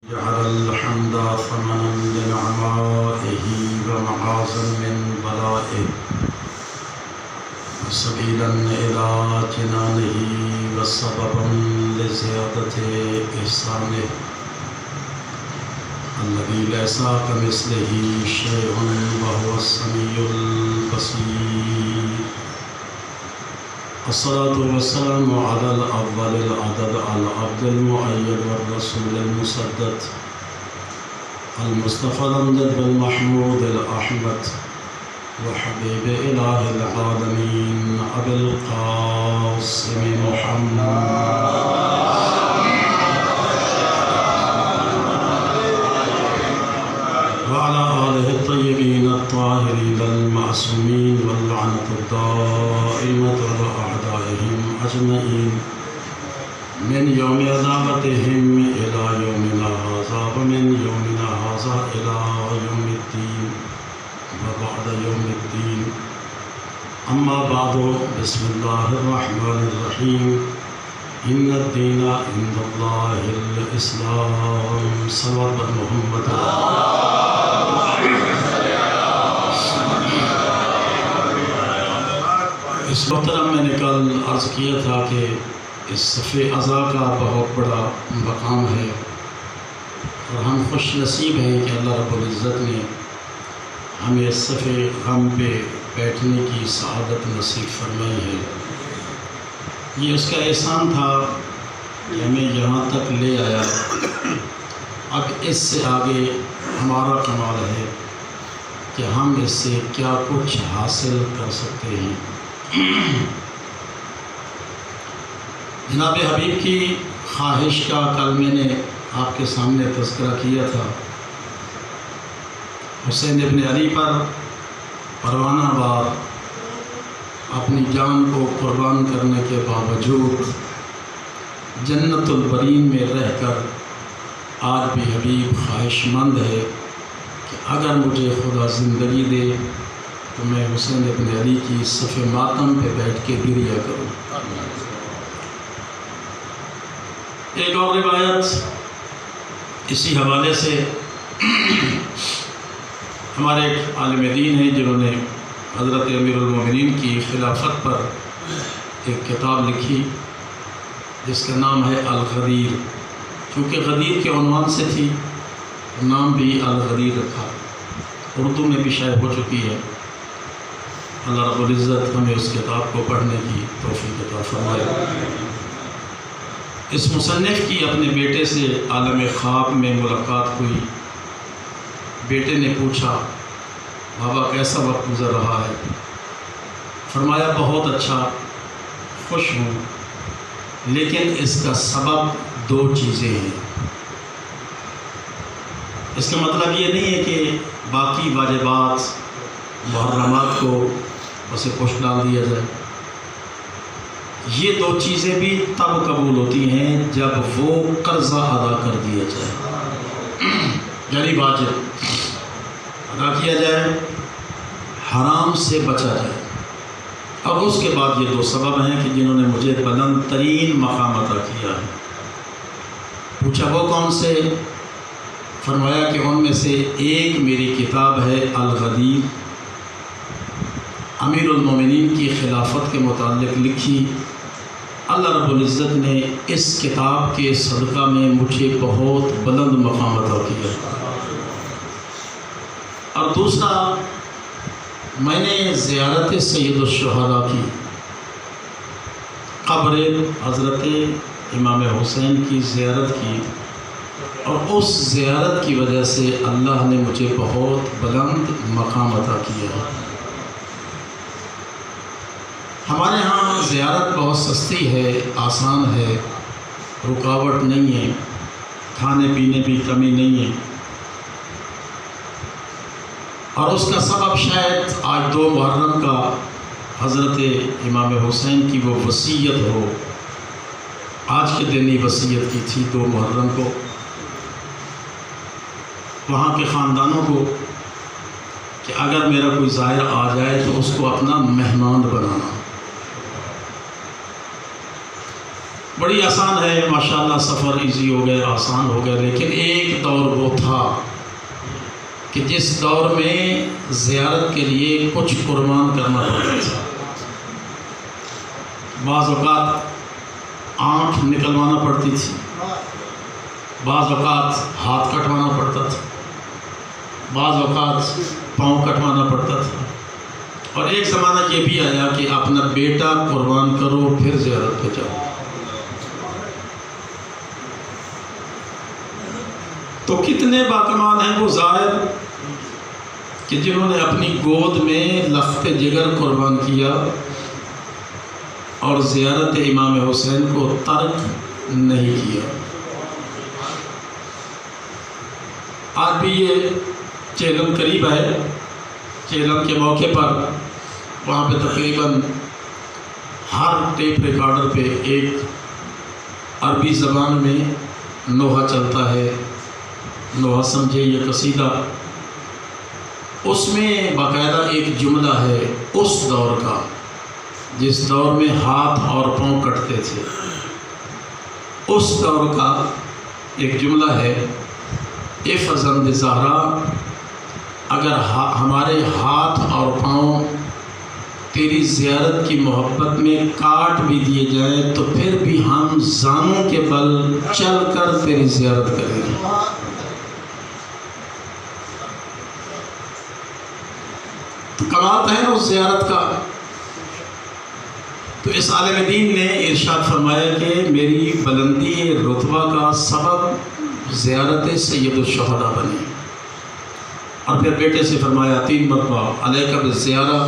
جعل الحمد ثمنا لنعمائه ومعازا من بلائه وسبيلا إلى جنانه وسببا لزيادة إحسانه الذي ليس كمثله شيء وهو السميع البصير. الصلاة والسلام على الأفضل العدد العبد المؤيد والرسول المسدد المصطفى الأمجد والمحمود الأحمد وحبيب إله العالمين أبي القاسم محمد وعلى آله الطيبين الطاهرين المعصومين واللعنة الدائمة على أعدائهم أجمعين من يوم عداوتهم إلى يومنا هذا ومن يومنا هذا إلى يوم الدين وبعد يوم الدين. أما بعد، بسم الله الرحمن الرحيم. إن الدين عند الله الإسلام. صلوات محمد. اس محترم میں نے کل عرض کیا تھا کہ اس صفِ عزا کا بہت بڑا مقام ہے اور ہم خوش نصیب ہیں کہ اللہ رب العزت نے ہمیں اس صفِ غم پہ بیٹھنے کی سعادت نصیب فرمائی ہے. یہ اس کا احسان تھا کہ ہمیں یہاں تک لے آیا. اب اس سے آگے ہمارا کمال ہے کہ ہم اس سے کیا کچھ حاصل کر سکتے ہیں. جناب حبیب کی خواہش کا کل میں نے آپ کے سامنے تذکرہ کیا تھا. حسین ابن علی پر پروانہ وار اپنی جان کو قربان کرنے کے باوجود جنت البرین میں رہ کر آج بھی حبیب خواہش مند ہے کہ اگر مجھے خدا زندگی دے تو میں حسین ابن علی کی صف ماتم پہ بیٹھ کے گریہ کروں. ایک اور روایت اسی حوالے سے ہمارے ایک عالم دین ہیں جنہوں نے حضرت امیر المومنین کی خلافت پر ایک کتاب لکھی جس کا نام ہے الغدیر. چونکہ غدیر کے عنوان سے تھی نام بھی الغدیر رکھا. اردو میں بھی شائع ہو چکی ہے. اللہ رب العزت ہمیں اس کتاب کو پڑھنے کی توفیق عطا فرمائے. اس مصنف کی اپنے بیٹے سے عالم خواب میں ملاقات ہوئی. بیٹے نے پوچھا بابا کیسا وقت گزر رہا ہے؟ فرمایا بہت اچھا، خوش ہوں، لیکن اس کا سبب دو چیزیں ہیں. اس کا مطلب یہ نہیں ہے کہ باقی واجبات محرمات کو اسے پوچھ ڈال دیا جائے. یہ دو چیزیں بھی تب قبول ہوتی ہیں جب وہ قرضہ ادا کر دیا جائے، یعنی واجب ادا کیا جائے، حرام سے بچا جائے. اب اس کے بعد یہ دو سبب ہیں کہ جنہوں نے مجھے بلند ترین مقام عطا کیا ہے. پوچھا وہ کون سے؟ فرمایا کہ ان میں سے ایک میری کتاب ہے الغدیر، امیر المومنین کی خلافت کے متعلق لکھی. اللہ رب العزت نے اس کتاب کے صدقہ میں مجھے بہت بلند مقام عطا کیا. اور دوسرا، میں نے زیارت سید الشہداء کی، قبر حضرت امام حسین کی زیارت کی، اور اس زیارت کی وجہ سے اللہ نے مجھے بہت بلند مقام عطا کیا ہے. ہمارے ہاں زیارت بہت سستی ہے، آسان ہے، رکاوٹ نہیں ہے، کھانے پینے بھی کمی نہیں ہے. اور اس کا سبب شاید آج 2 محرم کا حضرت امام حسین کی وہ وصیت ہو. آج کے دن ہی وصیت کی تھی 2 محرم کو وہاں کے خاندانوں کو کہ اگر میرا کوئی زائر آ جائے تو اس کو اپنا مہمان بنانا. بڑی آسان ہے ماشاءاللہ، سفر ایزی ہو گیا، آسان ہو گیا، لیکن ایک دور وہ تھا کہ جس دور میں زیارت کے لیے کچھ قربان کرنا پڑتا تھا۔ بعض اوقات آنکھ نکلوانا پڑتی تھی، بعض اوقات ہاتھ کٹوانا پڑتا تھا، بعض اوقات پاؤں کٹوانا پڑتا تھا، اور ایک زمانہ یہ بھی آیا کہ اپنا بیٹا قربان کرو پھر زیارت پہ جاؤ۔ تو کتنے باکمال ہیں وہ ظاہر کہ جنہوں نے اپنی گود میں لخت جگر قربان کیا اور زیارت امام حسین کو ترک نہیں کیا۔ آج بھی یہ چیلم قریب ہے، چیلم کے موقع پر وہاں پہ تقریباً ہر ٹیپ ریکارڈر پہ ایک عربی زبان میں نوحہ چلتا ہے، نوحہ سمجھے یہ قصیدہ، اس میں باقاعدہ ایک جملہ ہے اس دور کا جس دور میں ہاتھ اور پاؤں کٹتے تھے، اس دور کا ایک جملہ ہے، اے فرزند زہرا، اگر ہمارے ہاتھ اور پاؤں تیری زیارت کی محبت میں کاٹ بھی دیے جائیں تو پھر بھی ہم زانوں کے بل چل کر تیری زیارت کریں گے۔ تو کمال ہے نا اس زیارت کا۔ تو اس عالم دین نے ارشاد فرمایا کہ میری بلندی رتبہ کا سبب زیارت سید الشہداء بنے، اور پھر بیٹے سے فرمایا 3 مرتبہ علیک بالزیارہ،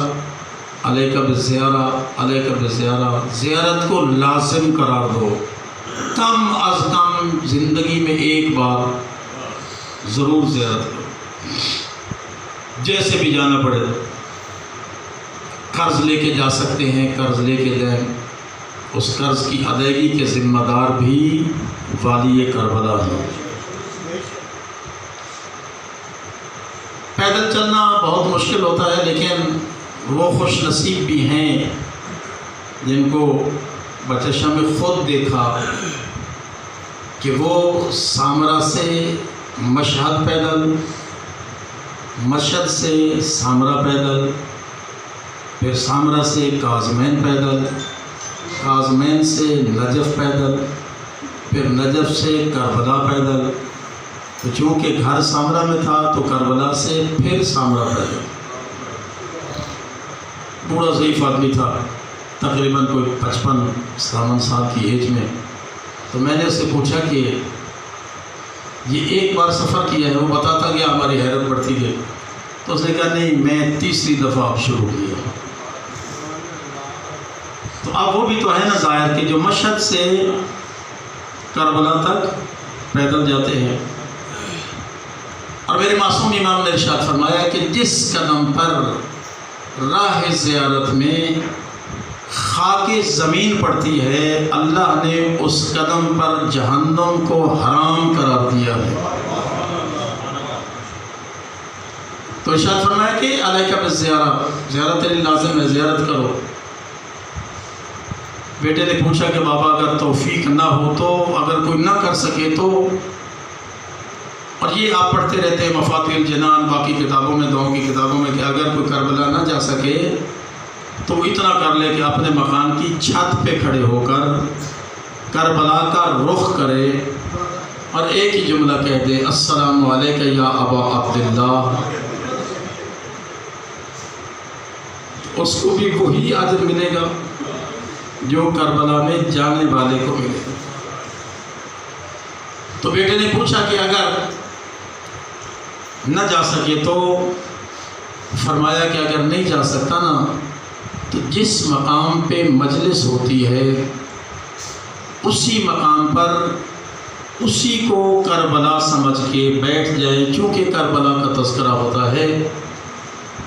علیک بالزیارہ، علیک بالزیارہ، زیارت کو لازم قرار دو، کم از کم زندگی میں ایک بار ضرور زیارت کرو، جیسے بھی جانا پڑے۔ قرض لے کے جا سکتے ہیں، قرض لے کے جائیں، اس قرض کی ادائیگی کے ذمہ دار بھی والی کربلا ہے۔ پیدل چلنا بہت مشکل ہوتا ہے، لیکن وہ خوش نصیب بھی ہیں جن کو بچشم میں خود دیکھا کہ وہ سامرا سے مشہد پیدل، مشہد سے سامرا پیدل، پھر سامرا سے کاظمین پیدل، کاظمین سے نجف پیدل، پھر نجف سے کربلا پیدل، تو چونکہ گھر سامرا میں تھا تو کربلا سے پھر سامرا پیدل۔ بوڑھا ضعیف آدمی تھا، تقریباً کوئی 55 سال کی ایج میں، تو میں نے اس سے پوچھا کہ یہ ایک بار سفر کیا ہے؟ وہ بتاتا گیا، ہماری حیرت بڑھتی گئی، تو اس نے کہا نہیں، میں تیسری دفعہ اب شروع کیا۔ تو اب وہ بھی تو ہے نا ظاہر کہ جو مشہد سے کربلا تک پیدل جاتے ہیں، اور میرے معصوم امام نے ارشاد فرمایا کہ جس قدم پر راہ زیارت میں خاک زمین پڑتی ہے، اللہ نے اس قدم پر جہنم کو حرام قرار دیا ہے۔ تو ارشاد فرمایا کہ علیک بالزیارہ، زیارت تیری لازم ہے، زیارت کرو۔ بیٹے نے پوچھا کہ بابا اگر توفیق نہ ہو تو، اگر کوئی نہ کر سکے تو، اور یہ آپ پڑھتے رہتے ہیں مفاتیح الجنان، باقی کتابوں میں، دعاؤں کی کتابوں میں، کہ اگر کوئی کربلا نہ جا سکے تو وہ اتنا کر لے کہ اپنے مکان کی چھت پہ کھڑے ہو کر کربلا کا رخ کرے اور ایک ہی جملہ کہہ دے، السلام علیک یا ابا عبداللہ، اس کو بھی وہی اجر ملے گا جو کربلا میں جانے والے کو ملے گا۔ تو بیٹے نے پوچھا کہ اگر نہ جا سکے تو، فرمایا کہ اگر نہیں جا سکتا نا تو جس مقام پہ مجلس ہوتی ہے اسی مقام پر اسی کو کربلا سمجھ کے بیٹھ جائے، چونکہ کربلا کا تذکرہ ہوتا ہے،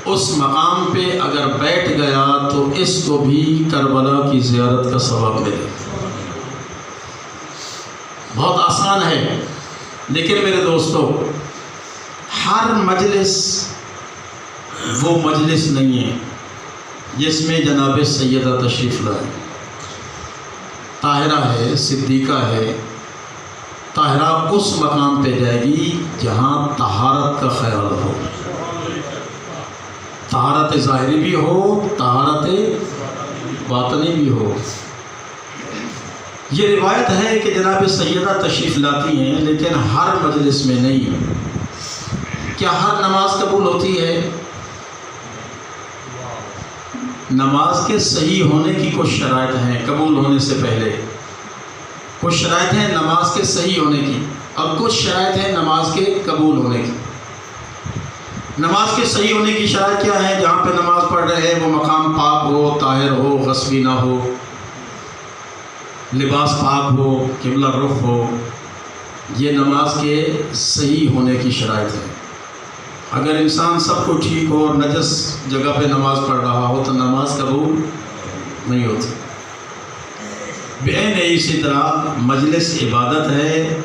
اس مقام پہ اگر بیٹھ گیا تو اس کو بھی کربلا کی زیارت کا ثواب ملے۔ بہت آسان ہے، لیکن میرے دوستو ہر مجلس وہ مجلس نہیں ہے جس میں جناب سیدہ تشریف لائے۔ طاہرہ ہے، صدیقہ ہے، طاہرہ اس مقام پہ جائے گی جہاں طہارت کا خیال ہو، طہارت ظاہری بھی ہو، طہارت باطنی بھی ہو۔ یہ روایت ہے کہ جناب سیدہ تشریف لاتی ہیں، لیکن ہر مجلس میں نہیں۔ کیا ہر نماز قبول ہوتی ہے؟ نماز کے صحیح ہونے کی کچھ شرائط ہیں قبول ہونے سے پہلے، کچھ شرائط ہیں نماز کے صحیح ہونے کی، اور کچھ شرائط ہیں نماز کے قبول ہونے کی۔ نماز کے صحیح ہونے کی شرائط کیا ہے؟ جہاں پہ نماز پڑھ رہے ہیں وہ مقام پاک ہو، طاہر ہو، غصبی نہ ہو، لباس پاک ہو، قبلہ رخ ہو۔ یہ نماز کے صحیح ہونے کی شرائط ہے۔ اگر انسان سب کو ٹھیک ہو اور نجس جگہ پہ نماز پڑھ رہا ہو تو نماز قبول نہیں ہوتی۔ بعین اسی طرح مجلس عبادت ہے،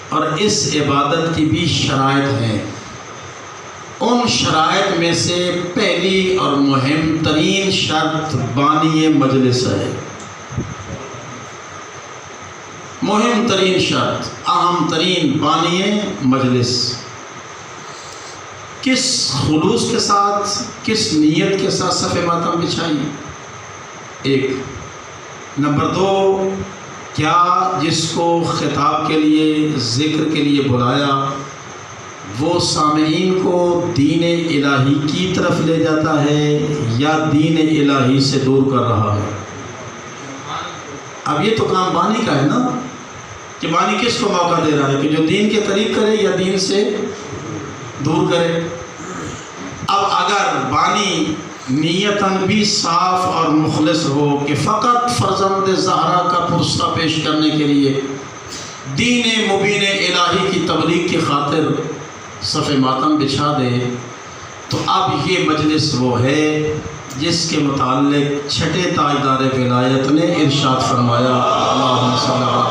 اور اس عبادت کی بھی شرائط ہیں۔ ان شرائط میں سے پہلی اور مہم ترین شرط بانی مجلس ہے۔ مہم ترین شرط، اہم ترین بانی مجلس۔ کس خلوص کے ساتھ، کس نیت کے ساتھ صف ماتم بچھائی؟ ایک۔ نمبر دو، کیا جس کو خطاب کے لیے، ذکر کے لیے بلایا وہ سامعین کو دین الہی کی طرف لے جاتا ہے یا دین الہی سے دور کر رہا ہے؟ اب یہ تو کام بانی کا ہے نا، کہ بانی کس کو موقع دے رہا ہے کہ جو دین کے قریب کرے یا دین سے دور کرے۔ اب اگر بانی نیتاً بھی صاف اور مخلص ہو کہ فقط فرزند زہرا کا پرستہ پیش کرنے کے لیے دین مبین الہی کی تبلیغ کی خاطر صف ماتم بچھا دے، تو اب یہ مجلس وہ ہے جس کے متعلق چھٹے تاجدار ولایت نے ارشاد فرمایا، اللہم صلی اللہ،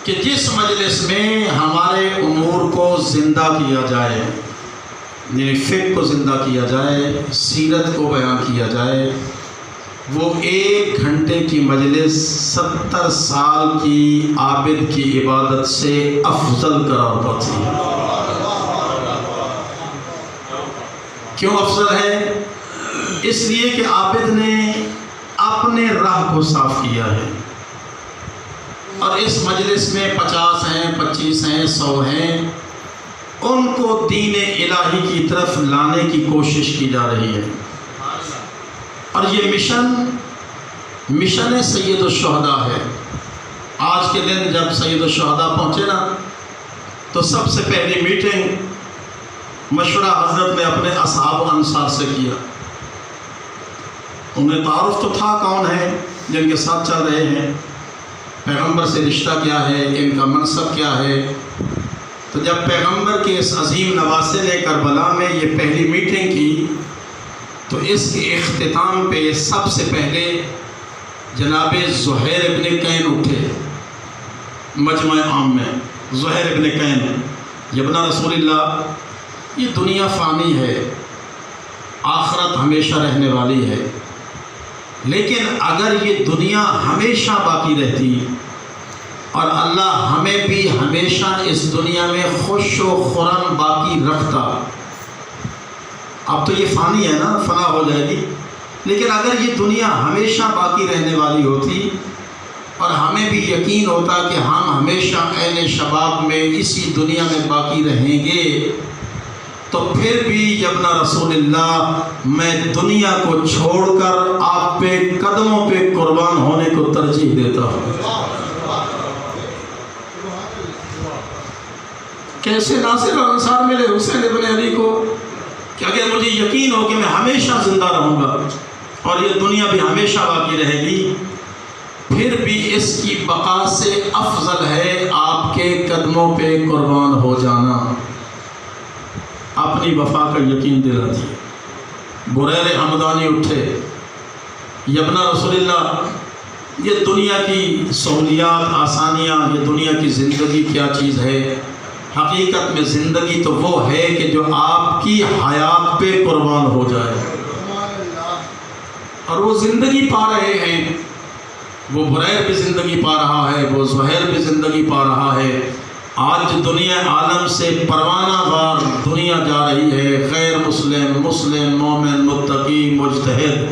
کہ جس مجلس میں ہمارے امور کو زندہ کیا جائے، یعنی فقہ کو زندہ کیا جائے، سیرت کو بیان کیا جائے، وہ 1 گھنٹے کی مجلس 70 سال کی عابد کی عبادت سے افضل قرار پاتی ہے۔ کیوں افضل ہے؟ اس لیے کہ عابد نے اپنے راہ کو صاف کیا ہے، اور اس مجلس میں 50 ہیں، 25 ہیں، 100 ہیں، ان کو دین الہی کی طرف لانے کی کوشش کی جا رہی ہے۔ اور یہ مشن سید الشہداء ہے۔ آج کے دن جب سید الشہداء پہنچے نا، تو سب سے پہلی میٹنگ مشورہ حضرت نے اپنے اصحاب انصار سے کیا۔ انہیں تعارف تو تھا کون ہے جن کے ساتھ چل رہے ہیں، پیغمبر سے رشتہ کیا ہے، ان کا منصب کیا ہے۔ تو جب پیغمبر کے اس عظیم نواسے نے کربلا میں یہ پہلی میٹنگ کی، تو اس کے اختتام پہ سب سے پہلے جناب زہیر ابن کین اٹھے مجمع عام میں۔ زہیر ابن کین، ابن رسول اللہ، یہ دنیا فانی ہے، آخرت ہمیشہ رہنے والی ہے، لیکن اگر یہ دنیا ہمیشہ باقی رہتی اور اللہ ہمیں بھی ہمیشہ اس دنیا میں خوش و خرم باقی رکھتا، اب تو یہ فانی ہے نا، فنا ہو جائے گی، لیکن اگر یہ دنیا ہمیشہ باقی رہنے والی ہوتی اور ہمیں بھی یقین ہوتا کہ ہم ہمیشہ عین شباب میں اسی دنیا میں باقی رہیں گے، تو پھر بھی ابن رسول اللہ میں دنیا کو چھوڑ کر آپ پہ قدموں پہ قربان ہونے کو ترجیح دیتا ہوں۔ کیسے ناصر اور انصار ملے حسین ابن علی کو کہ اگر مجھے یقین ہو کہ میں ہمیشہ زندہ رہوں گا اور یہ دنیا بھی ہمیشہ باقی رہے گی، پھر بھی اس کی بقا سے افضل ہے آپ کے قدموں پہ قربان ہو جانا۔ اپنی وفا کا یقین دلاتی ہے۔ بریر حمدانی اٹھے، ابن رسول اللہ، یہ دنیا کی سہولیات، آسانیاں، یہ دنیا کی زندگی کیا چیز ہے؟ حقیقت میں زندگی تو وہ ہے کہ جو آپ کی حیات پہ قربان ہو جائے۔ اور وہ زندگی پا رہے ہیں. وہ بریر بھی زندگی پا رہا ہے، وہ زہیر بھی زندگی پا رہا ہے. آج دنیا عالم سے پروانہ وار دنیا جا رہی ہے. غیر مسلم، مسلم، مومن، متقی، مجتہد،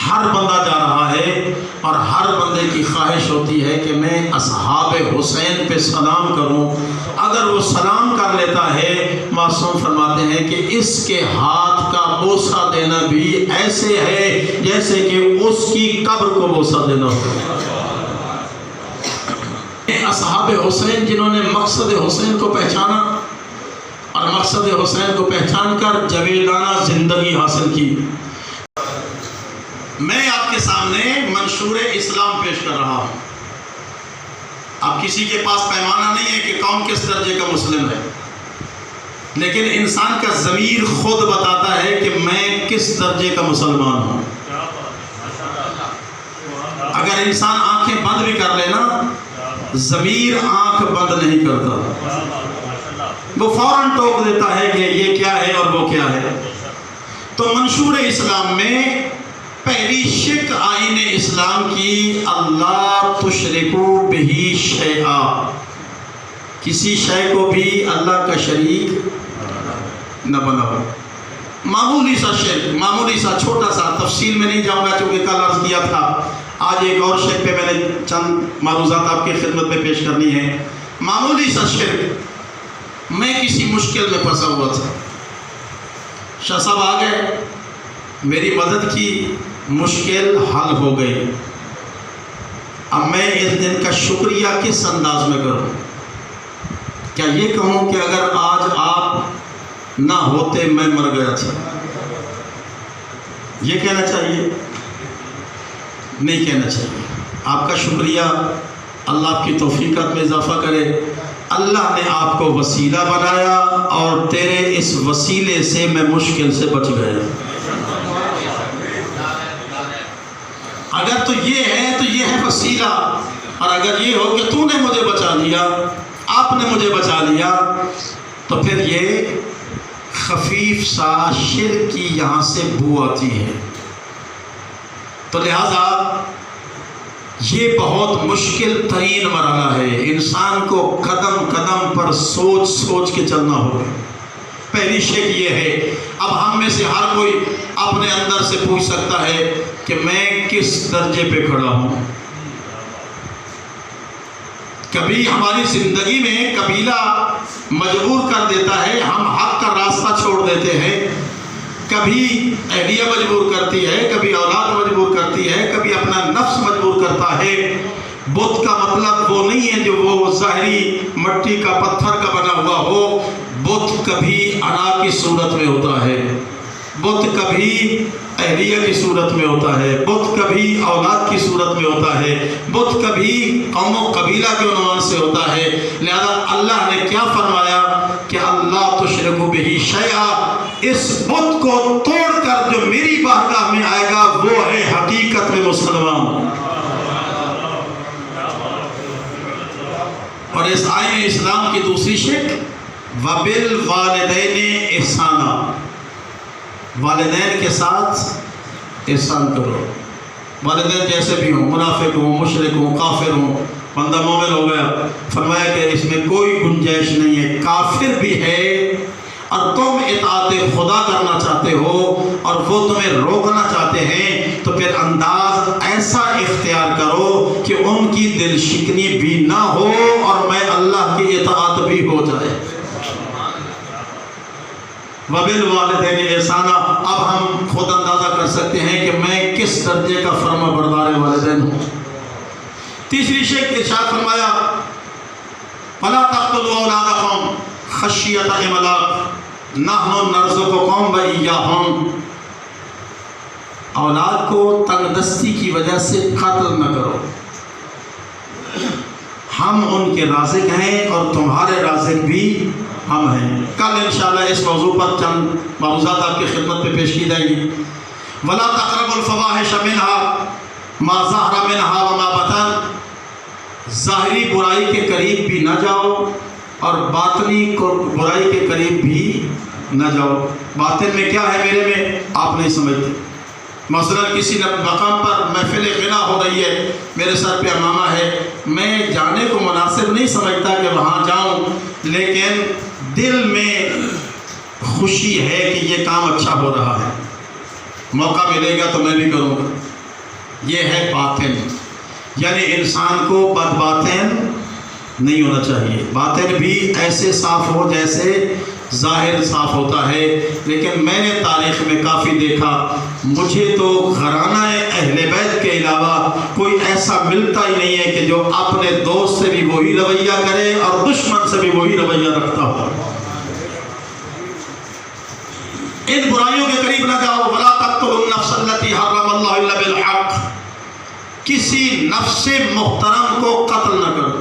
ہر بندہ جا رہا ہے. اور ہر بندے کی خواہش ہوتی ہے کہ میں اصحاب حسین پہ سلام کروں. اگر وہ سلام کر لیتا ہے، معصوم فرماتے ہیں کہ اس کے ہاتھ کا بوسہ دینا بھی ایسے ہے جیسے کہ اس کی قبر کو بوسہ دینا ہو. اصحاب حسین جنہوں نے مقصد حسین کو پہچانا اور مقصد حسین کو پہچان کر جاویدانہ زندگی حاصل کی. میں آپ کے سامنے منشور اسلام پیش کر رہا ہوں. اب کسی کے پاس پیمانہ نہیں ہے کہ کون کس درجے کا مسلم ہے، لیکن انسان کا ضمیر خود بتاتا ہے کہ میں کس درجے کا مسلمان ہوں. اگر انسان آنکھیں بند بھی کر لینا، ضمیر آنکھ بند نہیں کرتا، وہ فوراً ٹوک دیتا ہے کہ یہ کیا ہے اور وہ کیا ہے. تو منشور اسلام میں پہلی شک آئین اسلام کی اللہ تشرکو بہی شیئا، کسی شے کو بھی اللہ کا شریک نہ بناؤ. معمولی سا شرک، معمولی سا چھوٹا سا، تفصیل میں نہیں جاؤں گا چونکہ کل عرض کیا تھا. آج ایک اور شرک پہ میں نے چند معروضات آپ کی خدمت میں پیش کرنی ہے. معمولی سا شرک. میں کسی مشکل میں پھنسا ہوا تھا، شاہ صاحب آ گئے، میری مدد کی، مشکل حل ہو گئی. اب میں اس دن کا شکریہ کس انداز میں کروں؟ کیا یہ کہوں کہ اگر آج آپ نہ ہوتے میں مر گیا تھا؟ یہ کہنا چاہیے؟ نہیں کہنا چاہیے. آپ کا شکریہ، اللہ آپ کی توفیقات میں اضافہ کرے. اللہ نے آپ کو وسیلہ بنایا اور تیرے اس وسیلے سے میں مشکل سے بچ گیا. اگر تو یہ ہے وسیلہ، اور اگر یہ ہو کہ تو نے مجھے بچا لیا، آپ نے مجھے بچا لیا، تو پھر یہ خفیف سا شرک کی یہاں سے بو آتی ہے. تو لہذا یہ بہت مشکل ترین مرحلہ ہے. انسان کو قدم قدم پر سوچ سوچ کے چلنا ہوگا. پہلی شک یہ ہے. اب ہم میں سے ہر کوئی اپنے اندر سے پوچھ سکتا ہے کہ میں کس درجے پہ کھڑا ہوں. کبھی ہماری زندگی میں قبیلہ مجبور کر دیتا ہے، ہم حق کا راستہ چھوڑ دیتے ہیں. کبھی اہلیہ مجبور کرتی ہے، کبھی اولاد مجبور کرتی ہے، کبھی اپنا نفس مجبور کرتا ہے. بت کا مطلب وہ نہیں ہے جو وہ ظاہری مٹی کا پتھر کا بنا ہوا ہو. بت کبھی انا کی صورت میں ہوتا ہے، بت کبھی اہلیہ کی صورت میں ہوتا ہے، بت کبھی اولاد کی صورت میں ہوتا ہے، بت کبھی قوم و قبیلہ کے عنوان سے ہوتا ہے. لہذا اللہ نے کیا فرمایا کہ اللہ تشرکو بہی شیئا، اس بت کو توڑ کر جو میری بارگاہ میں آئے گا وہ ہے حقیقت میں مسلمان. اور اس آئین اسلام کی دوسری شک وَبِالْوَالِدَيْنِ احسانا، والدین کے ساتھ احسان کرو. والدین جیسے بھی ہوں، منافق ہوں، مشرک ہوں، کافر ہوں. بندہ مومن ہو گیا، فرمایا کہ اس میں کوئی گنجائش نہیں ہے. کافر بھی ہے اور تم اطاعت خدا کرنا چاہتے ہو اور وہ تمہیں روکنا چاہتے ہیں، تو پھر انداز ایسا اختیار کرو کہ ان کی دل شکنی بھی نہ ہو اور میں اللہ کی اطاعت بھی ہو جائے. وَبِالْوَالِدَيْنِ احسانا. اب ہم خود اندازہ کر سکتے ہیں کہ میں کس درجے کا فرما بردار والدین ہوں. تیسری شک ارشاد فرمایا وَلَا تَقْتُلُوا أَوْلَادَكُمْ خَشْيَةَ إِمْلَاقٍ نَحْنُ نَرْزُقُكُمْ وَإِيَّاهُمْ. اولاد کو تنگ دستی کی وجہ سے قتل نہ کرو. ہم ان کے رازق ہیں اور تمہارے رازق بھی ہم ہیں. کل انشاءاللہ اس موضوع پر چند معروضات آپ کی خدمت پہ پیش کی جائیں گی. وَلَا تَقْرَبُوا الْفَوَاحِشَ مِنْهَا مَا ظَهَرَ مِنْهَا وَمَا بَطَنَ. ظاہری برائی کے قریب بھی نہ جاؤ اور باطنی برائی کے قریب بھی نہ جاؤ. باطن میں کیا ہے میرے میں آپ نہیں سمجھتے. مثلا کسی مقام پر محفل غنا ہو رہی ہے، میرے سر پہ امامہ ہے، میں جانے کو مناسب نہیں سمجھتا کہ وہاں جاؤں، لیکن دل میں خوشی ہے کہ یہ کام اچھا ہو رہا ہے، موقع ملے گا تو میں بھی کروں گا۔ یہ ہے باطن، یعنی انسان کو بد باطن نہیں ہونا چاہیے، باطن بھی ایسے صاف ہو جیسے ظاہر صاف ہوتا ہے۔ لیکن میں نے تاریخ میں کافی دیکھا، مجھے تو گھرانہ اہل بیت کے علاوہ کوئی ایسا ملتا ہی نہیں ہے کہ جو اپنے دوست سے بھی وہی رویہ کرے اور دشمن سے بھی وہی رویہ رکھتا ہو۔ ان برائیوں کے قریب نہ جاؤ۔ وَلَا تَقْتُلُوا النَّفْسَ الَّتِي حَرَّمَ اللَّهُ إِلَّا بِالْحَقِّ، کسی نفس محترم کو قتل نہ کرو،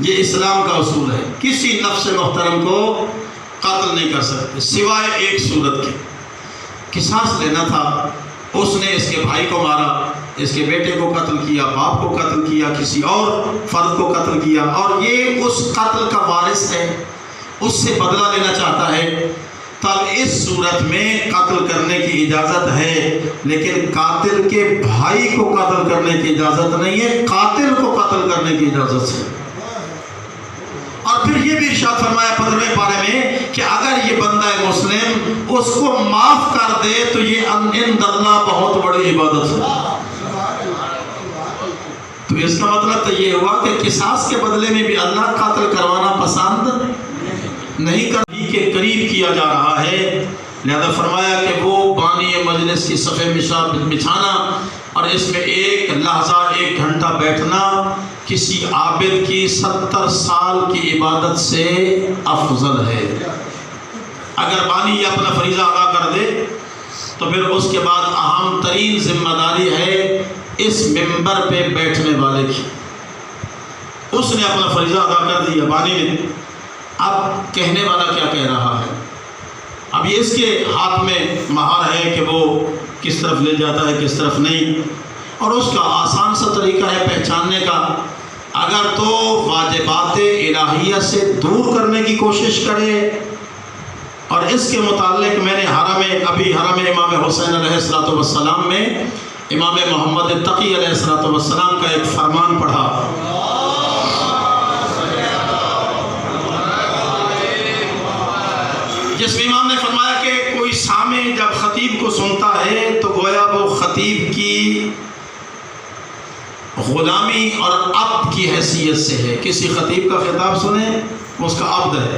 یہ اسلام کا اصول ہے۔ کسی نفس محترم کو قتل نہیں کر سکتے سوائے ایک صورت کے، قصاص لینا تھا، اس نے اس کے بھائی کو مارا، اس کے بیٹے کو قتل کیا، باپ کو قتل کیا، کسی اور فرد کو قتل کیا، اور یہ اس قتل کا وارث ہے، اس سے بدلہ لینا چاہتا ہے، تب اس صورت میں قتل کرنے کی اجازت ہے، لیکن قاتل کے بھائی کو قتل کرنے کی اجازت نہیں ہے، قاتل کو قتل کرنے کی اجازت ہے۔ اور پھر یہ بھی ارشاد فرمایا 15ویں پارے میں کہ اگر یہ بندہ مسلم اس کو معاف کر دے تو یہ عند اللہ بہت بڑی عبادت ہے۔ تو اس کا مطلب تو یہ ہوا کہ قصاص کے بدلے میں بھی اللہ قتل کروانا پسند نہیں کرتی کے قریب کیا جا رہا ہے، لہذا فرمایا کہ وہ بانی مجلس کی صفے بچھانا اور اس میں ایک لحظہ ایک گھنٹہ بیٹھنا کسی عابد کی 70 سال کی عبادت سے افضل ہے۔ اگر بانی یہ اپنا فریضہ ادا کر دے تو پھر اس کے بعد اہم ترین ذمہ داری ہے اس ممبر پہ بیٹھنے والے کی۔ اس نے اپنا فریضہ ادا کر دیا بانی نے، اب کہنے والا کیا کہہ رہا ہے، اب یہ اس کے ہاتھ میں مہار ہے کہ وہ کس طرف لے جاتا ہے کس طرف نہیں، اور اس کا آسان سا طریقہ ہے پہچاننے کا، اگر تو واجبات الہیہ سے دور کرنے کی کوشش کرے، اور اس کے متعلق میں نے حرم امام حسین علیہ السلام میں امام محمد تقی علیہ السلام کا ایک فرمان پڑھا، جس میں امام نے فرمایا کہ کوئی سامع جب خطیب کو سنتا ہے تو گویا وہ خطیب کی غلامی اور عبد کی حیثیت سے ہے۔ کسی خطیب کا خطاب سنیں وہ اس کا عبد ہے۔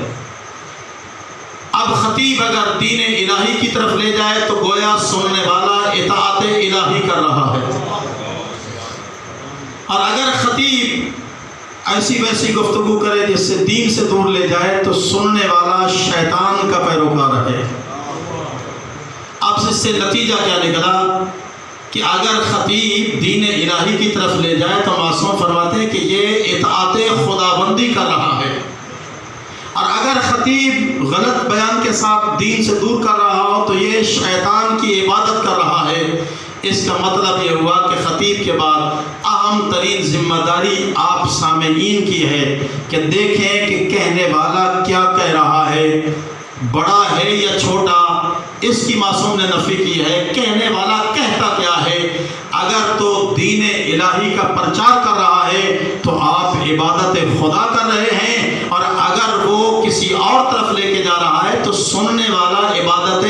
اب خطیب اگر دین الہی کی طرف لے جائے تو گویا سننے والا اطاعت الہی کر رہا ہے، اور اگر خطیب ایسی ویسی گفتگو کرے جس سے دین سے دور لے جائے تو سننے والا شیطان کا پیروکار ہے۔ اب اس سے نتیجہ کیا نکلا کہ اگر خطیب دین الہی کی طرف لے جائے تو معصوم فرماتے ہیں کہ یہ اطاعت خداوندی کر رہا ہے، اور اگر خطیب غلط بیان کے ساتھ دین سے دور کر رہا ہو تو یہ شیطان کی عبادت کر رہا ہے۔ اس کا مطلب یہ ہوا کہ خطیب کے بعد اہم ترین ذمہ داری آپ سامعین کی ہے کہ دیکھیں کہ کہنے والا کیا کہہ رہا ہے، بڑا ہے یا چھوٹا، اس کی معصوم نے نفی کی ہے، کہنے والا کہتا کیا ہے۔ اگر تو دین الہی کا پرچار کر رہا ہے تو آپ عبادت خدا کر رہے ہیں، اور اگر وہ کسی اور طرف لے کے جا رہا ہے تو سننے والا عبادت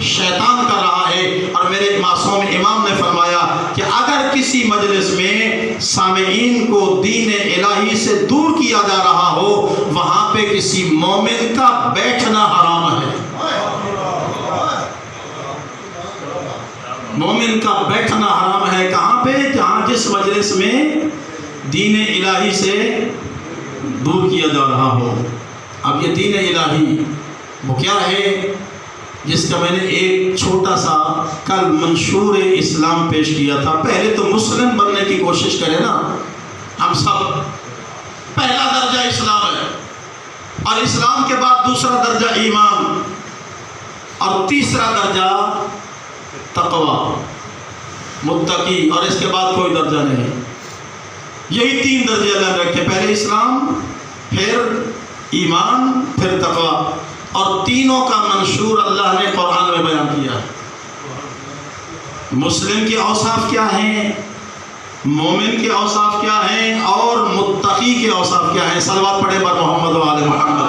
شیطان کر رہا ہے۔ اور میرے معصوم امام نے فرمایا کہ اگر کسی مجلس میں سامعین کو دین الہی سے دور کیا جا رہا ہو وہاں پہ کسی مومن کا بیٹھنا حرام ہے۔ مومن کا بیٹھنا حرام ہے کہاں پہ؟ جہاں جس مجلس میں دین الہی سے دور کیا جا رہا ہو۔ اب یہ دین الہی وہ کیا ہے جس کا میں نے ایک چھوٹا سا کل منشور اسلام پیش کیا تھا۔ پہلے تو مسلم بننے کی کوشش کریں نا، ہم سب پہلا درجہ اسلام ہے، اور اسلام کے بعد دوسرا درجہ ایمان، اور تیسرا درجہ تقوی متقی، اور اس کے بعد کوئی درجہ نہیں۔ یہی 3 درجے اللہ نے رکھے، پہلے اسلام، پھر ایمان، پھر تقوی، اور تینوں کا منشور اللہ نے قرآن میں بیان کیا ہے۔ مسلم کے اوصاف کیا ہیں، مومن کے اوصاف کیا ہیں، اور متقی کے اوصاف کیا ہیں؟ صلوات پڑھے بر محمد و آل محمد۔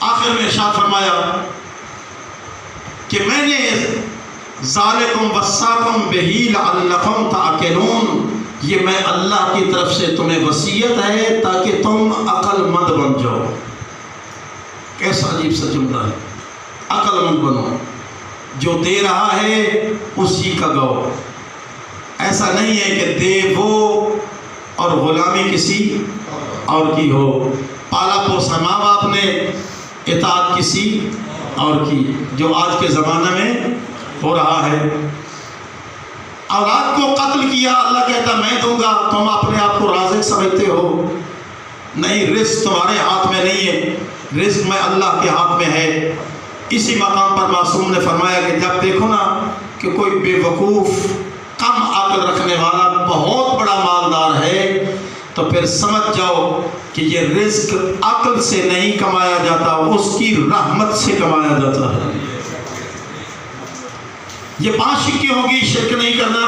آخر میں ارشاد فرمایا کہ میں نے ذالکم وصاکم بہی لعلکم تعقلون، یہ میں اللہ کی طرف سے تمہیں وصیت ہے تاکہ تم عقل مند بن جاؤ۔ کیسا عجیب سا جملہ ہے، عقل مند بنو، جو دے رہا ہے اسی کا گو۔ ایسا نہیں ہے کہ دے وہ اور غلامی کسی اور کی ہو، پالا پوسا ماں باپ نے، اطاعت کسی اور کی، جو آج کے زمانے میں ہو رہا ہے۔ اولاد کو قتل کیا، اللہ کہتا میں دوں گا، تم اپنے آپ کو رازق سمجھتے ہو، نہیں، رزق تمہارے ہاتھ میں نہیں ہے، رزق میں اللہ کے ہاتھ میں ہے۔ اسی مقام پر معصوم نے فرمایا کہ جب دیکھو نا کہ کوئی بے وقوف کم عقل رکھنے والا بہت بڑا مالدار ہے تو پھر سمجھ جاؤ کہ یہ رزق عقل سے نہیں کمایا جاتا، اس کی رحمت سے کمایا جاتا ہے۔ یہ 5 شکیں ہوگی، شرک نہیں کرنا،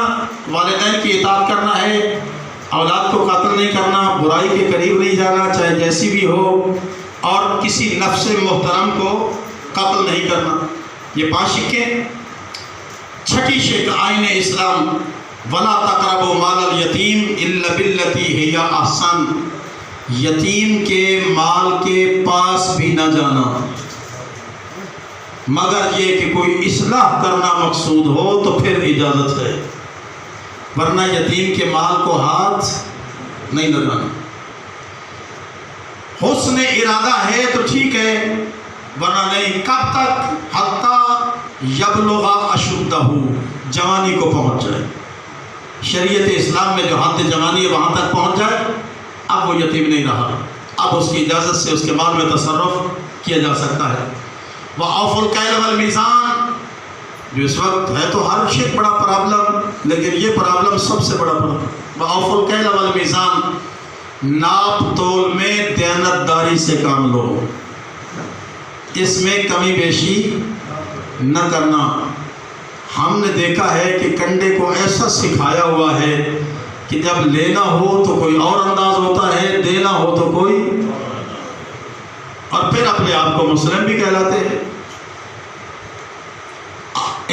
والدین کی اطاعت کرنا ہے، اولاد کو قتل نہیں کرنا، برائی کے قریب نہیں جانا چاہے جیسی بھی ہو، اور کسی نفس محترم کو قتل نہیں کرنا، یہ 5 شکیں۔ 6ٹھی شک آئین اسلام، وَلَا تَقْرَبُوا مَالَ الْيَتِيمِ إِلَّا بِالَّتِي هِيَ أَحْسَنُ، یتیم کے مال کے پاس بھی نہ جانا مگر یہ کہ کوئی اصلاح کرنا مقصود ہو تو پھر اجازت ہے، ورنہ یتیم کے مال کو ہاتھ نہیں لگانا۔ حسن ارادہ ہے تو ٹھیک ہے، ورنہ نہیں۔ کب تک؟ حتی یبلغ اشدہ، جوانی کو پہنچ جائے۔ شریعت اسلام میں جو حد جوانی ہے وہاں تک پہنچ جائے، اب وہ یتیم نہیں رہا، اب اس کی اجازت سے اس کے مال میں تصرف کیا جا سکتا ہے۔ وَأَوْفُوا الْكَيْلَ وَالْمِيزَانَ، جو اس وقت ہے تو ہر شيء بڑا پرابلم، لیکن یہ پرابلم سب سے بڑا پرابلم۔ وَأَوْفُوا الْكَيْلَ وَالْمِيزَانَ، ناپ تول میں دیانتداری سے کام لو، اس میں کمی بیشی نہ کرنا۔ ہم نے دیکھا ہے کہ کنڈے کو ایسا سکھایا ہوا ہے کہ جب لینا ہو تو کوئی اور انداز ہوتا ہے، دینا ہو تو کوئی، اور پھر اپنے آپ کو مسلم بھی کہلاتے ہیں۔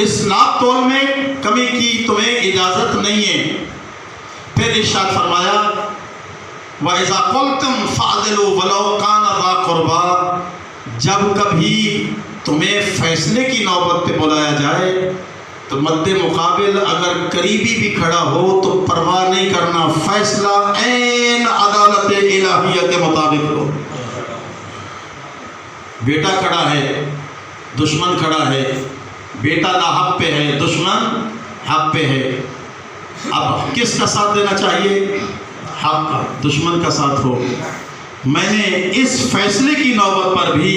اس ناپ تول میں کمی کی تمہیں اجازت نہیں ہے۔ پھر ارشاد فرمایا وَإِذَا قُلْتُمْ فَعْدِلُوا وَلَوْ كَانَ ذَا قُرْبَىٰ، جب کبھی تمہیں فیصلے کی نوبت پہ بلایا جائے تو مد مقابل اگر قریبی بھی کھڑا ہو تو پرواہ نہیں کرنا، فیصلہ عین عدالت الہیہ کے مطابق ہو۔ بیٹا کھڑا ہے، دشمن کھڑا ہے، بیٹا لاحق پہ ہے، دشمن حق پہ ہے، اب کس کا ساتھ دینا چاہیے؟ حق کا، دشمن کا ساتھ ہو۔ میں نے اس فیصلے کی نوبت پر بھی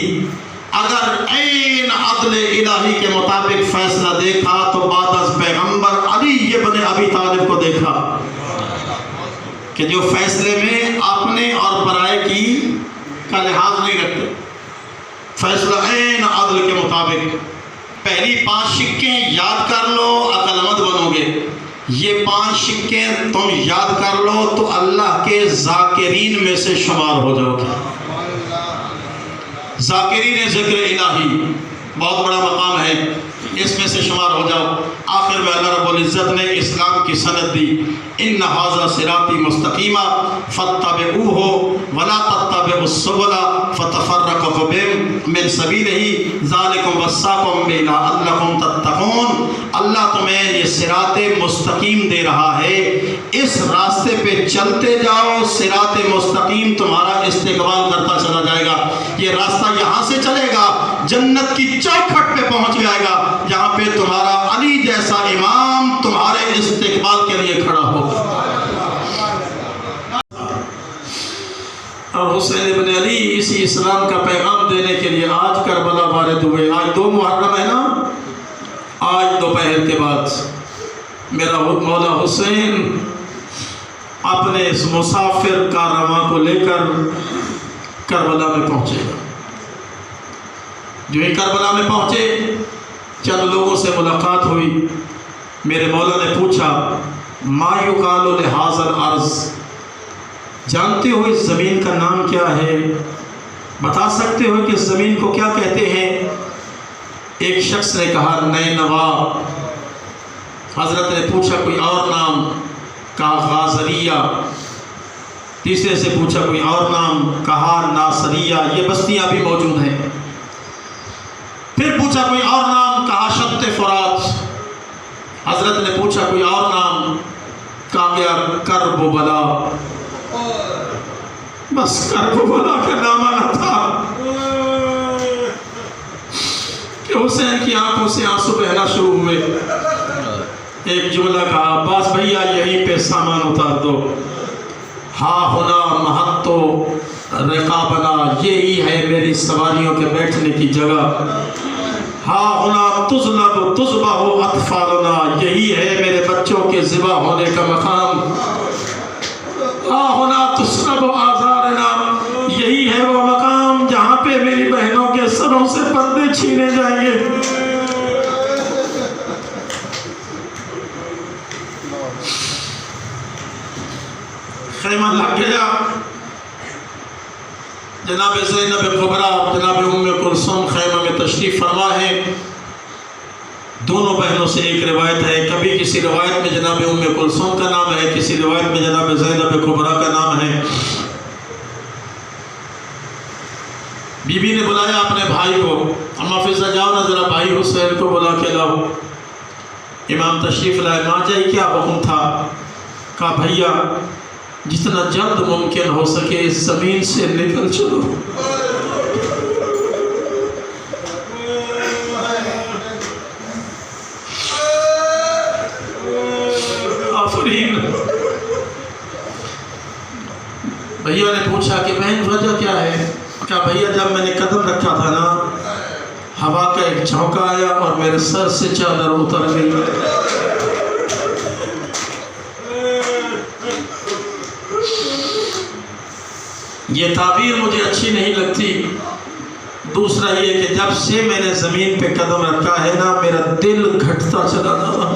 اگر عین عدل الہی کے مطابق فیصلہ دیکھا تو بعد از پیغمبر علی ابن ابی طالب کو دیکھا کہ جو فیصلے میں اپنے اور برائے کی کا لحاظ نہیں رکھتے، فیصلہ عین عدل کے مطابق۔ پہلی 5 شکیں یاد کر لو، عقل مند بنو گے۔ یہ 5 شکیں تم یاد کر لو تو اللہ کے ذاکرین میں سے شمار ہو جاؤ گے۔ ذاکرین ذکر الہی بہت بڑا مقام ہے، اس میں سے شمار ہو جاؤ۔ آخر میں اللہ رب العزت نے اسلام کی سند دی، ان ھذا صراطی مستقیما فاتبعوہ ولا تتبعوا السبل فتفرق بکم من سبیلہ ذالکم وصاکم بہ لعلکم تتقون۔ اللہ تمہیں یہ صراط مستقیم دے رہا ہے، اس راستے پہ چلتے جاؤ، صراط مستقیم تمہارا استقبال کرتا چلا جائے گا۔ یہ راستہ یہاں سے چلے گا، جنت کی چوکھٹ پہ پہنچ جائے گا، جہاں پہ تمہارا علی جیسا امام تمہارے استقبال کے لیے کھڑا ہوگا۔ اور حسین ابن علی اسی اسلام کا پیغام دینے کے لیے آج کربلا وارد ہوئے۔ آج 2 محرم ہے نا، آج دوپہر کے بعد میرا مولا حسین اپنے اس مسافر کارواں کو لے کر کربلا میں پہنچے گا۔ جو ہی کربلا میں پہنچے چند لوگوں سے ملاقات ہوئی. میرے مولا نے پوچھا ما یقال لہذا الارض، جانتے ہو اس زمین کا نام کیا ہے؟ بتا سکتے ہو کہ اس زمین کو کیا کہتے ہیں؟ ایک شخص نے کہا نینوا. حضرت نے پوچھا کوئی اور نام؟ کہا غازریہ. تیسرے سے پوچھا کوئی اور نام؟ کہا ناصریہ. یہ بستیاں بھی موجود ہیں. پھر پوچھا کوئی اور نام؟ کہا شط فرات. حضرت نے پوچھا کوئی اور نام؟ کہا گیا کرب و بلا. بس کرب و بلا کا نام آنا تھا کہ حسین کی آنکھوں سے آنسو بہنا شروع ہوئے. ایک جملہ کہا عباس بھیا یہیں پہ سامان اتار دو. ہاں ہونا مہتو رقابنا، یہی ہے میری سواریوں کے بیٹھنے کی جگہ. ہاں ہونا تظلب تذبح اطفالنا، یہی ہے میرے بچوں کے ذبح ہونے کا مقام. ہاں ہونا تسلب آزارنا، یہی ہے وہ مقام جہاں پہ میری بہنوں کے سروں سے پردے چھینے جائیں گے. خیمہ لگ گیا. جناب زینب کبریٰ جناب ام کلثوم خیمہ میں تشریف فرما ہے. دونوں بہنوں سے ایک روایت ہے، کبھی کسی روایت میں جناب ام کلثوم کا نام ہے، کسی روایت میں جناب زینب کبریٰ کا نام ہے. بی بی نے بلایا اپنے بھائی کو، اما فضہ جاؤ نا ذرا بھائی حسین کو بلا کے لاؤ. امام تشریف لائے. ماں جائی کیا حکم تھا؟ کہا بھیا جتنا جلد ممکن ہو سکے اس زمین سے نکل چلو. آفرین. بھیا نے پوچھا کہ بہن وجہ کیا ہے؟ کہا بھیا جب میں نے قدم رکھا تھا نا، ہوا کا ایک جھونکا آیا اور میرے سر سے چادر اتر گئی. یہ تعبیر مجھے اچھی نہیں لگتی. دوسرا یہ کہ جب سے میں نے زمین پہ قدم رکھا ہے نا میرا دل گھٹتا چلا گیا.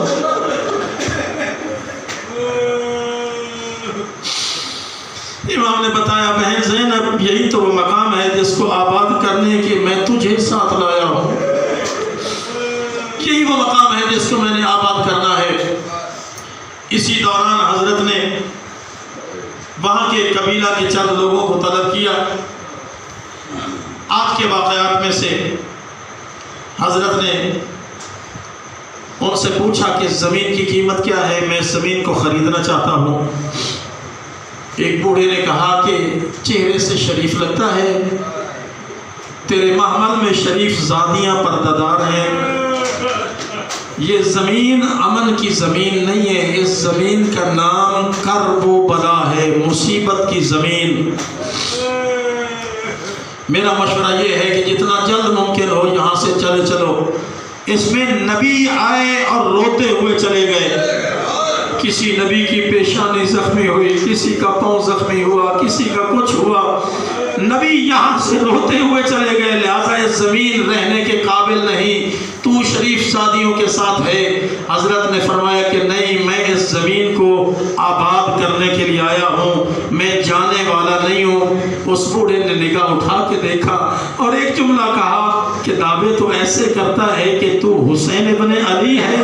امام نے بتایا بہن زینب یہی تو وہ مقام ہے جس کو آباد کرنے کے میں تجھے ساتھ لایا ہوں. یہی وہ مقام ہے جس کو میں نے آباد کرنا ہے. اسی دوران حضرت نے وہاں کے قبیلہ کے چند لوگوں کو طلب کیا. آج کے واقعات میں سے حضرت نے ان سے پوچھا کہ زمین کی قیمت کیا ہے، میں زمین کو خریدنا چاہتا ہوں. ایک بوڑھے نے کہا کہ چہرے سے شریف لگتا ہے، تیرے محمل میں شریف زادیاں پردہ دار ہیں. یہ زمین امن کی زمین نہیں ہے، اس زمین کا نام کرب و بلا ہے، مصیبت کی زمین. میرا مشورہ یہ ہے کہ جتنا جلد ممکن ہو یہاں سے چلے چلو. اس میں نبی آئے اور روتے ہوئے چلے گئے. کسی نبی کی پیشانی زخمی ہوئی، کسی کا پاؤں زخمی ہوا، کسی کا کچھ ہوا، نبی یہاں سے روتے ہوئے چلے گئے. لہٰذا یہ زمین رہنے کے قابل نہیں، تو شریف سادیوں کے ساتھ ہے. حضرت نے فرمایا کہ نہیں، میں اس زمین کو آباد کرنے کے لیے آیا ہوں، میں جانے والا نہیں ہوں. اس بوڑھے نے نگاہ اٹھا کے دیکھا اور ایک جملہ کہا کہ دعوے تو ایسے کرتا ہے کہ تو حسین ابن علی ہے.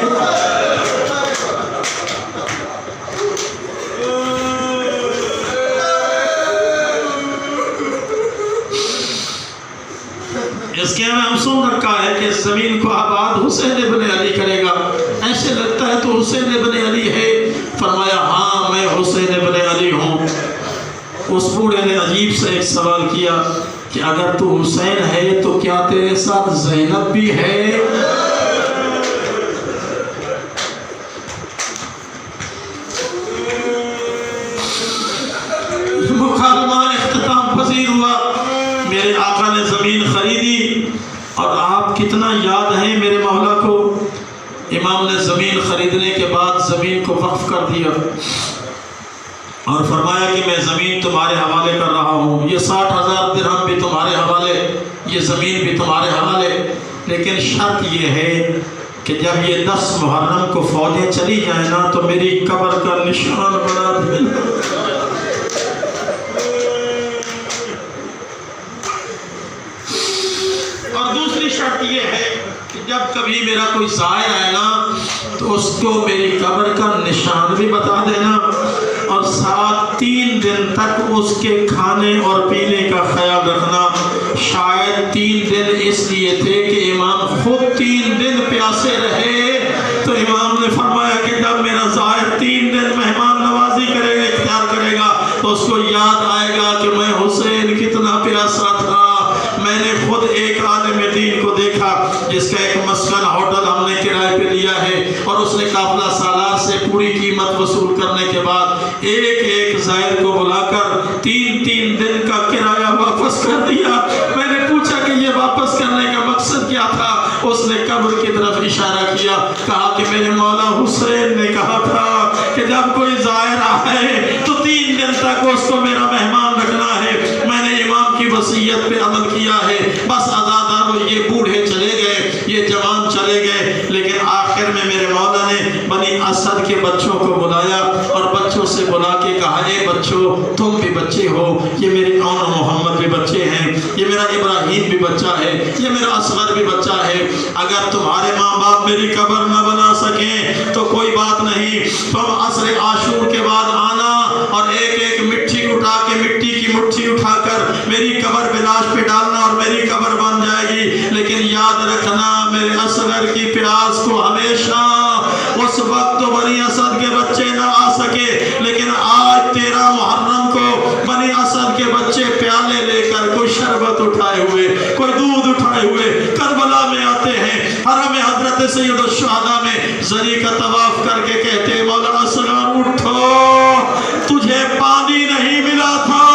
اس کے ہم سن رکھا ہے کہ اس زمین کو آباد حسین ابن علی کرے گا. ایسے لگتا ہے تو حسین ابن علی ہے. فرمایا ہاں میں حسین ابن علی ہوں. اس بوڑھے نے عجیب سے ایک سوال کیا کہ اگر تو حسین ہے تو کیا تیرے ساتھ زینب بھی ہے؟ مکالمہ اختتام پذیر ہوا. میرے آقا نے زمین خریدی اور آپ کتنا یاد ہیں میرے مولا کو. امام نے زمین خریدنے کے بعد زمین کو وقف کر دیا. اور فرمایا کہ میں زمین تمہارے حوالے کر رہا ہوں، یہ 60,000 درہم بھی تمہارے حوالے، یہ زمین بھی تمہارے حوالے، لیکن شرط یہ ہے کہ جب یہ 10 محرم کو فوجیں چلی جائیں نا تو میری قبر کا نشان بنا دینا۔ اور دوسری شرط یہ ہے کہ جب کبھی میرا کوئی زائر آئے نا تو اس کو میری قبر کا نشان بھی بتا دینا، اور ساتھ 3 دن تک اس کے کھانے اور پینے کا خیال رکھنا۔ شاید 3 دن اس لیے تھے کہ امام خود 3 دن پیاسے رہے، تو امام نے فرمایا کہ جب میرا زائر 3 دن مہمان نوازی کرے گا، اختیار کرے گا، تو اس کو یاد آئے گا کہ میں حسین کتنا پیاسا تھا۔ میں نے خود ایک عالم دین کو دیکھا جس کا ایک مسکن ہوٹل ہم نے کرائے پہ لیا ہے، اور اس نے قافلہ سالار سے پوری قیمت وصول کرنے کے بعد ایک زائر کو بلا کر 3 دن کا کرایہ واپس کر دیا۔ میں نے پوچھا کہ یہ واپس کرنے کا مقصد کیا تھا؟ اس نے قبر کی طرف اشارہ کیا، کہا کہ میرے مولا حسین نے کہا تھا کہ جب کوئی زائر آئے تو 3 دن تک اس کو میرا مہمان رکھنا ہے۔ میں نے امام کی وصیت پہ عمل کیا ہے۔ بس آزادارو، یہ بوڑھے چلے گئے، یہ جوان چلے گئے، لیکن آخر میں میرے مولا نے بنی اسد کے بچوں کو بلایا اور بچوں سے بلا کے کہا، اے بچوں، تم بھی بچے ہو، یہ میرے اون و محمد بھی بچے ہیں، یہ میرا ابراہیم بھی بچہ ہے، یہ میرا اصغر بھی بچہ ہے۔ اگر تمہارے ماں باپ میری قبر نہ بنا سکیں تو کوئی بات نہیں، تم عصر عاشور کے بعد آنا اور ایک مٹھی اٹھا کے، مٹی کی مٹھی اٹھا کر میری قبر پہ لاش پہ ڈالنا اور میری قبر بن جائے گی۔ لیکن یاد رکھنا میرے اصغر کی پیاس کو ہمیشہ، اس وقت تو بنی اسد کے بچے نہ آ سکے، لیکن آج 13 محرم کو بنی اسد کے بچے پیالے لے کر، کوئی شربت اٹھائے ہوئے، کوئی دودھ اٹھائے ہوئے کربلا میں آتے ہیں، حرم حضرت سید الشہداء میں زری کا طواف کر کے کہتے ہیں، مولا اصغر اٹھو، تجھے پانی نہیں ملا تھا،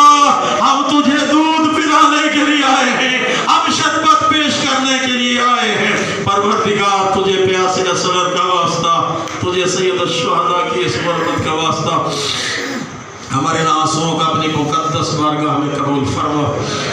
ہم تجھے دودھ پلانے کے لیے آئے ہیں، ہم شربت پیش کرنے کے لیے آئے ہیں۔ پروردگار تجھے پیاسے اصغر کا واسطہ، تجھے سید الشہداء کی اس مرمت کا واسطہ، ہمارے آنسوؤں کا اپنی مقدس بارگاہ میں قبول فرما۔